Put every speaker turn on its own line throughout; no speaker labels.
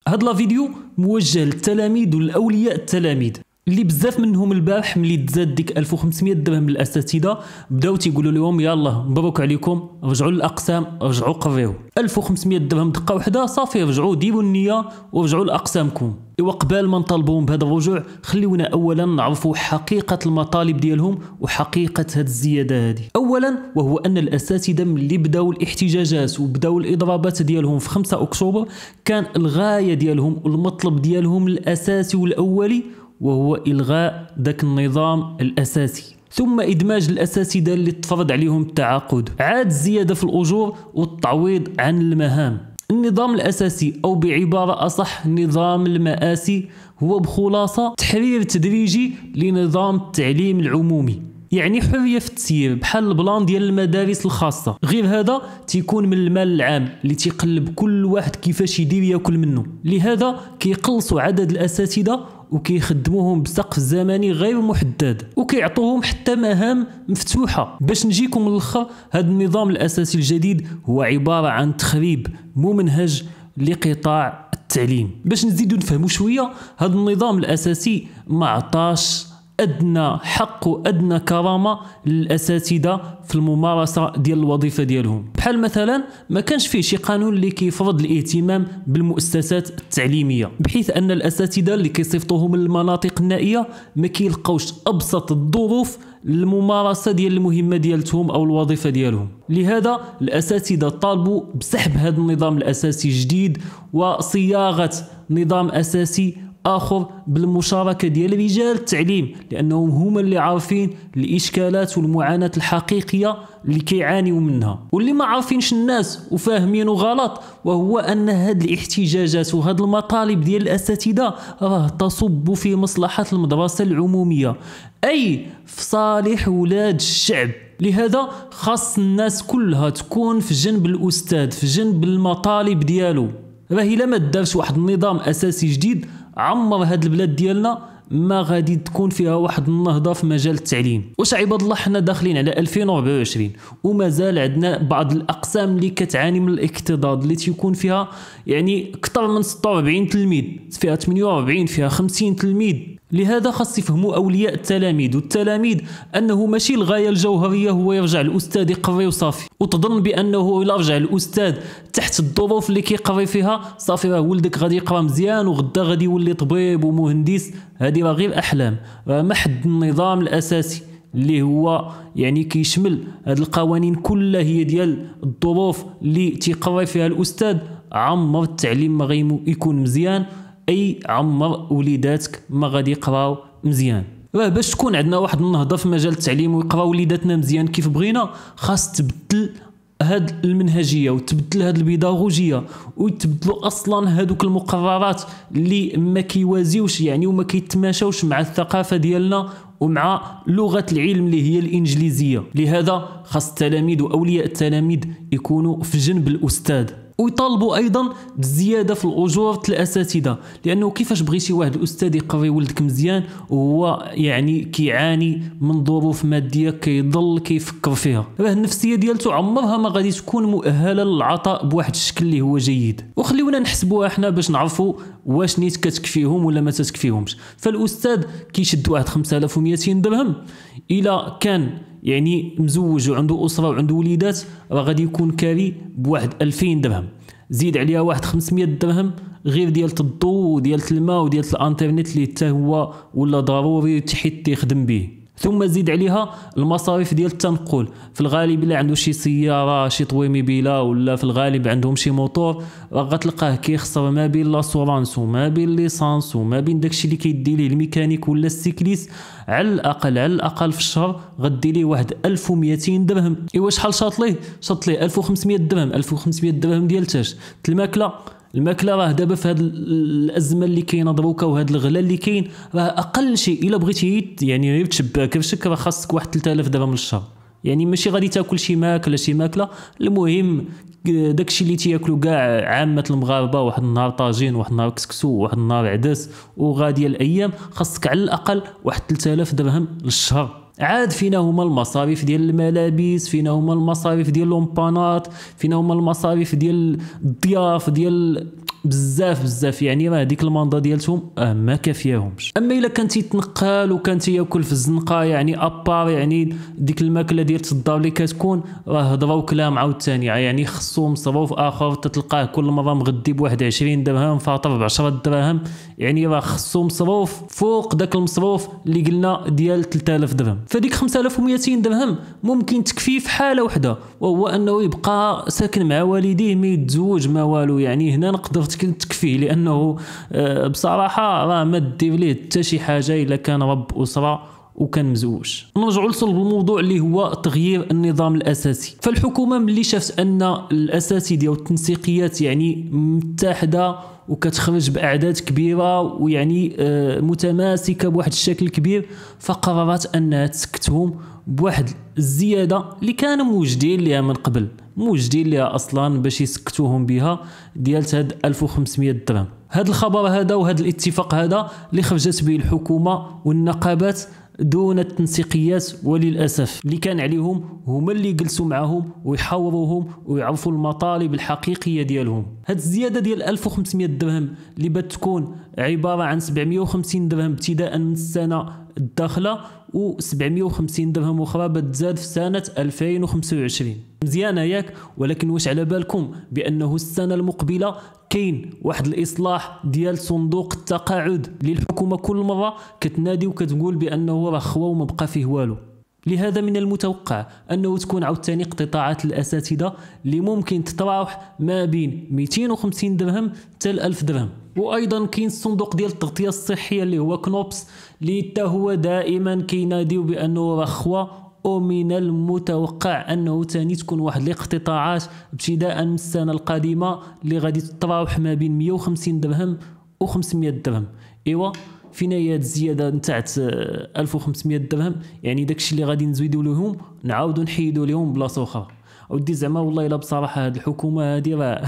هاد لا فيديو موجه للتلاميذ والاولياء التلاميذ اللي بزاف منهم البارح ملي تزاد ديك 1500 درهم للاساتذه بداو تيقولوا لهم يلا مبروك عليكم رجعوا للاقسام رجعوا قريو 1500 درهم دقه واحده صافي رجعوا ديروا النيه ورجعوا لاقسامكم. ايوا قبل ما نطالبوهم بهذا الرجوع خليونا اولا نعرفوا حقيقه المطالب ديالهم وحقيقه هذه الزياده هذه. اولا وهو ان الاساتذه ملي بداو الاحتجاجات وبداو الاضرابات ديالهم في 5 اكتوبر كان الغايه ديالهم والمطلب ديالهم الاساسي والاولي وهو إلغاء ذاك النظام الأساسي، ثم إدماج الأساتذة اللي تفرض عليهم التعاقد، عاد الزيادة في الأجور والتعويض عن المهام. النظام الأساسي أو بعبارة أصح نظام المآسي هو بخلاصة تحرير تدريجي لنظام التعليم العمومي، يعني حرية في التسيير بحال البلان ديال المدارس الخاصة. غير هذا تيكون من المال العام اللي تيقلب كل واحد كيفاش يدير ياكل منه، لهذا كيقلصوا عدد الأساتذة وكيخدموهم بسقف زمني غير محدد وكيعطوهم حتى مهام مفتوحة. باش نجيكم للأخر، هذا النظام الأساسي الجديد هو عبارة عن تخريب ممنهج لقطاع التعليم. باش نزيدو نفهموا شوية، هذا النظام الأساسي ما عطاش أدنى حق وأدنى كرامة للأساتذة في الممارسة ديال الوظيفة ديالهم. بحال مثلا ما كانش فيه شي قانون اللي كيفرض الاهتمام بالمؤسسات التعليمية، بحيث أن الأساتذة اللي كيصيفطوهم من المناطق النائية ما كيلقاوش أبسط الظروف للممارسة ديال المهمة ديالتهم أو الوظيفة ديالهم. لهذا الأساتذة طالبوا بسحب هذا النظام الأساسي الجديد وصياغة نظام أساسي آخر بالمشاركة ديال رجال التعليم، لأنهم هما اللي عارفين الإشكالات والمعاناة الحقيقية اللي كيعانيوا منها واللي ما عارفينش الناس وفاهمينه غلط، وهو أن هاد الاحتجاجات وهاد المطالب ديال الأساتذة راه تصب في مصلحة المدرسة العمومية، أي في صالح ولاد الشعب. لهذا خاص الناس كلها تكون في جنب الأستاذ، في جنب المطالب ديالو. راه إلا ما دارش واحد النظام أساسي جديد عمر هاد البلاد ديالنا ما غادي تكون فيها واحد النهضة في مجال التعليم. واش عباد الله حنا داخلين على 2024 ومازال عندنا بعض الأقسام اللي كتعاني من الاكتظاظ اللي تيكون فيها يعني أكثر من 46 تلميذ، فيها 48، فيها 50 تلميذ. لهذا خاص يفهموا أولياء التلاميذ والتلاميذ أنه ماشي الغاية الجوهرية هو يرجع الأستاذ يقري وصافي، وتظن بأنه إلا رجع الأستاذ تحت الظروف اللي كيقري فيها صافي راه ولدك غادي يقرا مزيان وغدا غادي يولي طبيب ومهندس. هذه راه غير أحلام، راه ما حد النظام الأساسي اللي هو يعني كيشمل هذه القوانين كلها هي ديال الظروف اللي تيقري فيها الأستاذ. عمر التعليم ما يكون مزيان، أي عمر وليداتك ما غادي يقراو مزيان. راه باش تكون عندنا واحد النهضة في مجال التعليم ويقراو وليداتنا مزيان كيف بغينا، خاص تبدل هاد المنهجية وتبدل هاد البيداغوجية وتبدلوا أصلا هادوك المقررات اللي ما كيوازيوش يعني وما كيتماشاوش مع الثقافة ديالنا ومع لغة العلم اللي هي الإنجليزية. لهذا خاص التلاميذ وأولياء التلاميذ يكونوا في جنب الأستاذ، ويطالبوا ايضا بالزياده في الاجور الاساتذه، لانه كيفاش بغيتي واحد الاستاذ يقري ولدك مزيان وهو يعني كيعاني من ظروف ماديه كيضل كيفكر فيها، راه النفسيه ديالته عمرها ما غادي تكون مؤهله للعطاء بواحد الشكل اللي هو جيد. وخليونا نحسبوها احنا باش نعرفوا واش نيت كتكفيهم ولا ما تكفيهمش. فالاستاذ كيشد واحد 5200 درهم، الا كان يعني مزوج وعنده أسرة وعنده وليدات راه غادي يكون كاري بواحد 2000 درهم، زيد عليها واحد 500 درهم غير ديال الضوء وديال الماء وديال الانترنت اللي حتى هو ولا ضروري حيت يخدم به، ثم زيد عليها المصاريف ديال التنقل. في الغالب الا عنده شي سياره شي طويموبيله ولا في الغالب عندهم شي موتور راه غتلقاه كيخسر ما بين لاسورانس وما بين ليسانس وما بين داكشي اللي كيدي ليه الميكانيك ولا السيكليس، على الاقل في الشهر غدي ليه واحد 1200 درهم. ايوا شحال شاط ليه 1500 درهم. 1500 درهم ديال تاش الماكله راه دابا في هذه الازمه اللي كاينه دروكا وهذا الغلا اللي كاين راه اقل شيء الا بغيتي يعني غير تشبع كرشك راه خاصك واحد 3000 درهم للشهر. يعني ماشي غادي تاكل شي ماكله المهم داكشي اللي تياكلوا كاع عامه المغاربه، واحد النهار طاجين واحد النهار كسكسو واحد النهار عدس وغاديه الايام، خاصك على الاقل واحد 3000 درهم للشهر. عاد فينا هما المصاريف ديال الملابس، فينا هما المصاريف ديال لومبانات، فينا هما المصاريف ديال الضياف، ديال بزاف يعني راه ديك الماندا ديالتهم ما كافياهمش. اما الا كان تيتنقل وكان تياكل في الزنقه يعني ابار يعني ديك الماكله ديال الدار اللي كتكون راه هضره كلام عاوتاني، يعني خصو مصروف اخر تتلقاه كل مره مغدي ب 21 درهم فاطر ب 10 دراهم، يعني راه خصو مصروف فوق داك المصروف اللي قلنا ديال 3000 درهم. فديك 5200 درهم ممكن تكفيه في حاله وحده، وهو انه يبقى ساكن مع والديه ما يتزوج ما والو، يعني هنا نقدر تكفيه، لانه بصراحه راه ما دير ليه حتى شي حاجه الا كان رب اسره وكان مزوج. نرجعوا لصلب الموضوع اللي هو تغيير النظام الاساسي. فالحكومه ملي شافت ان الاساسي ديال التنسيقيات يعني متحده وكتخرج باعداد كبيره ويعني متماسكه بواحد الشكل كبير، فقررت انها تسكتهم بواحد الزياده اللي كانوا موجدين لها من قبل، موجدين لها اصلا باش يسكتوهم بها ديال هاد 1500 درهم. هذا الخبر هذا وهذا الاتفاق هذا اللي خرجت به الحكومه والنقابات دون التنسيقيات، وللاسف اللي كان عليهم هما اللي يجلسوا معهم ويحاوروهم ويعرفوا المطالب الحقيقيه ديالهم. هاد الزياده ديال 1500 درهم اللي بتكون عباره عن 750 درهم ابتداء من السنه الداخله و750 درهم اخرى بتزاد في سنه 2025. مزيانه ياك؟ ولكن واش على بالكم بانه السنه المقبله كاين واحد الاصلاح ديال صندوق التقاعد اللي الحكومه كل مره كتنادي وكتقول بانه راه خوا وما بقى فيه والو. لهذا من المتوقع انه تكون عاوتاني اقتطاعات الاساتذه اللي ممكن تتراوح ما بين 250 درهم حتى 1000 درهم. وايضا كاين الصندوق ديال التغطيه الصحيه اللي هو كنوبس اللي حتى هو دائما كيناديو بانه راه خوا، ومن المتوقع انه ثاني تكون واحد الاقتطاعات ابتداء من السنه القادمه اللي غادي تتراوح ما بين 150 درهم و500 درهم. ايوا فين هي هاد الزياده نتاع 1500 درهم؟ يعني داكشي اللي غادي نزيدوا لهم نعاودوا نحيدوا لهم بلاصه اخرى. ودي زعما والله الا بصراحه هاد الحكومه هادي راه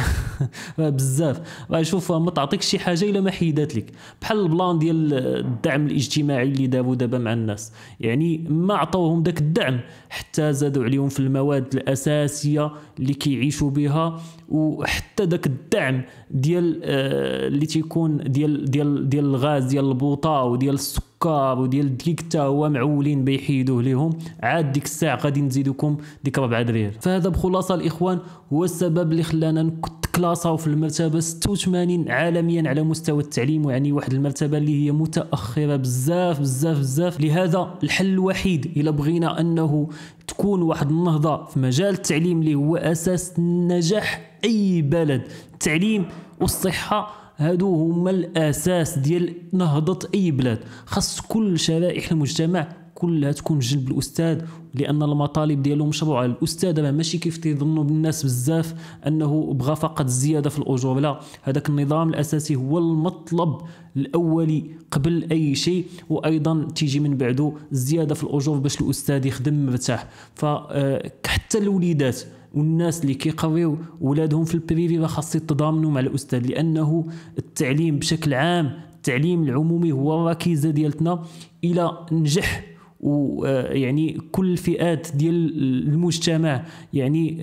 بزاف. راه شوف ما تعطيك شي حاجه الا ما حيدات لك، بحال البلان ديال الدعم الاجتماعي اللي دابو دابا مع الناس، يعني ما عطوهم داك الدعم حتى زادوا عليهم في المواد الاساسيه اللي كيعيشوا بها، وحتى داك الدعم ديال اللي تيكون ديال الغاز ديال البوطه وديال السكر وديال الديك حتى هو معولين بيحيدوه لهم، عاد ديك الساعه غادي نزيدوكم ديك 4 درهم. فهذا بخلاصه الاخوان هو السبب اللي خلانا نتكلاصاو في المرتبه 86 عالميا على مستوى التعليم، ويعني واحد المرتبه اللي هي متاخره بزاف. لهذا الحل الوحيد الا بغينا انه تكون واحد النهضه في مجال التعليم اللي هو اساس نجاح اي بلد، التعليم والصحه هادو هما الاساس ديال نهضه اي بلاد. خاص كل شرائح المجتمع كلها تكون جنب الاستاذ، لان المطالب ديالو مشروعه. الاستاذ راه ماشي كيف تيظنوا بالناس بزاف انه بغى فقط الزياده في الاجور، لا، هذاك النظام الاساسي هو المطلب الاولي قبل اي شيء، وايضا تيجي من بعده الزياده في الاجور باش الاستاذ يخدم مرتاح. فحتى الوليدات والناس اللي كيقريو ولادهم في البريفي راه خاص يتضامنوا مع الاستاذ، لانه التعليم بشكل عام التعليم العمومي هو الركيزه ديالتنا الى نجح، ويعني كل الفئات ديال المجتمع يعني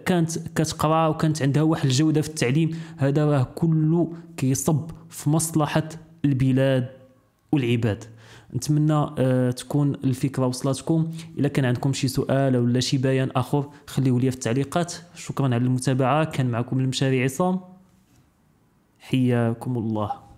كانت كتقرا وكانت عندها واحد الجوده في التعليم، هذا راه كله كيصب في مصلحه البلاد والعباد. نتمنى تكون الفكره وصلتكم. الا كان عندكم شي سؤال ولا شي بيان اخر خليوه لي في التعليقات. شكرا على المتابعه، كان معكم المشاري عصام، حياكم الله.